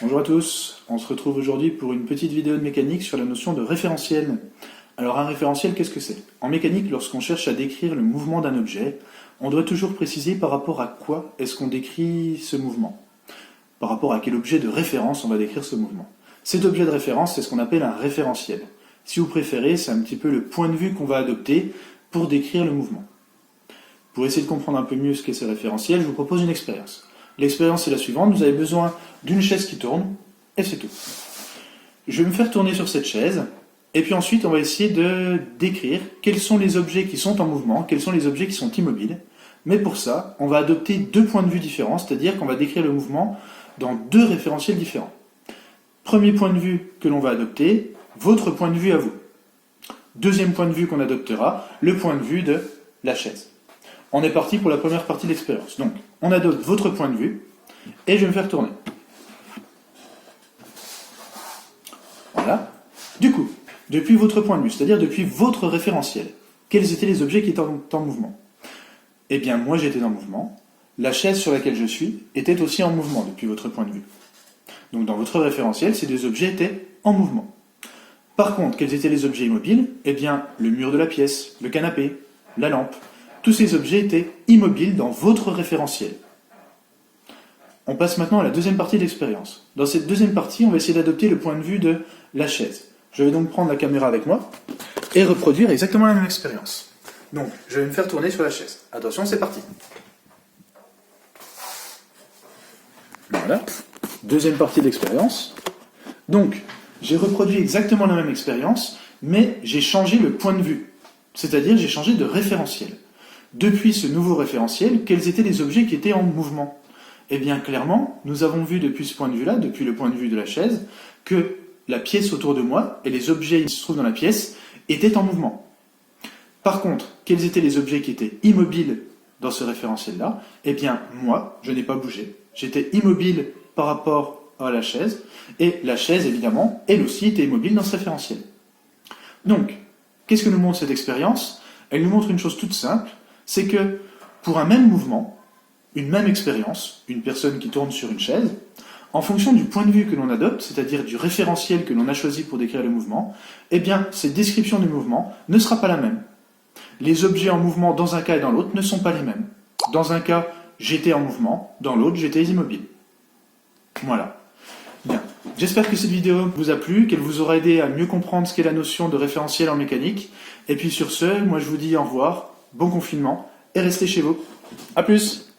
Bonjour à tous, on se retrouve aujourd'hui pour une petite vidéo de mécanique sur la notion de référentiel. Alors un référentiel, qu'est-ce que c'est? En mécanique, lorsqu'on cherche à décrire le mouvement d'un objet, on doit toujours préciser par rapport à quoi est-ce qu'on décrit ce mouvement. Par rapport à quel objet de référence on va décrire ce mouvement. Cet objet de référence, c'est ce qu'on appelle un référentiel. Si vous préférez, c'est un petit peu le point de vue qu'on va adopter pour décrire le mouvement. Pour essayer de comprendre un peu mieux ce qu'est ce référentiel, je vous propose une expérience. L'expérience est la suivante, vous avez besoin d'une chaise qui tourne, et c'est tout. Je vais me faire tourner sur cette chaise, et puis ensuite on va essayer de décrire quels sont les objets qui sont en mouvement, quels sont les objets qui sont immobiles. Mais pour ça, on va adopter deux points de vue différents, c'est-à-dire qu'on va décrire le mouvement dans deux référentiels différents. Premier point de vue que l'on va adopter, votre point de vue à vous. Deuxième point de vue qu'on adoptera, le point de vue de la chaise. On est parti pour la première partie de l'expérience. Donc, on adopte votre point de vue, et je vais me faire tourner. Voilà. Du coup, depuis votre point de vue, c'est-à-dire depuis votre référentiel, quels étaient les objets qui étaient en mouvement? Eh bien, moi j'étais en mouvement. La chaise sur laquelle je suis était aussi en mouvement depuis votre point de vue. Donc dans votre référentiel, ces deux objets étaient en mouvement. Par contre, quels étaient les objets immobiles? Eh bien, le mur de la pièce, le canapé, la lampe. Tous ces objets étaient immobiles dans votre référentiel. On passe maintenant à la deuxième partie de l'expérience. Dans cette deuxième partie, on va essayer d'adopter le point de vue de la chaise. Je vais donc prendre la caméra avec moi et reproduire exactement la même expérience. Donc, je vais me faire tourner sur la chaise. Attention, c'est parti. Voilà. Deuxième partie de l'expérience. Donc, j'ai reproduit exactement la même expérience, mais j'ai changé le point de vue. C'est-à-dire, j'ai changé de référentiel. Depuis ce nouveau référentiel, quels étaient les objets qui étaient en mouvement? Eh bien, clairement, nous avons vu depuis ce point de vue-là, depuis le point de vue de la chaise, que la pièce autour de moi et les objets qui se trouvent dans la pièce étaient en mouvement. Par contre, quels étaient les objets qui étaient immobiles dans ce référentiel-là? Eh bien, moi, je n'ai pas bougé. J'étais immobile par rapport à la chaise, et la chaise, évidemment, elle aussi était immobile dans ce référentiel. Donc, qu'est-ce que nous montre cette expérience? Elle nous montre une chose toute simple, c'est que pour un même mouvement, une même expérience, une personne qui tourne sur une chaise, en fonction du point de vue que l'on adopte, c'est-à-dire du référentiel que l'on a choisi pour décrire le mouvement, eh bien, cette description du mouvement ne sera pas la même. Les objets en mouvement dans un cas et dans l'autre ne sont pas les mêmes. Dans un cas, j'étais en mouvement, dans l'autre, j'étais immobile. Voilà. Bien. J'espère que cette vidéo vous a plu, qu'elle vous aura aidé à mieux comprendre ce qu'est la notion de référentiel en mécanique. Et puis sur ce, moi je vous dis au revoir, bon confinement, et restez chez vous. A plus!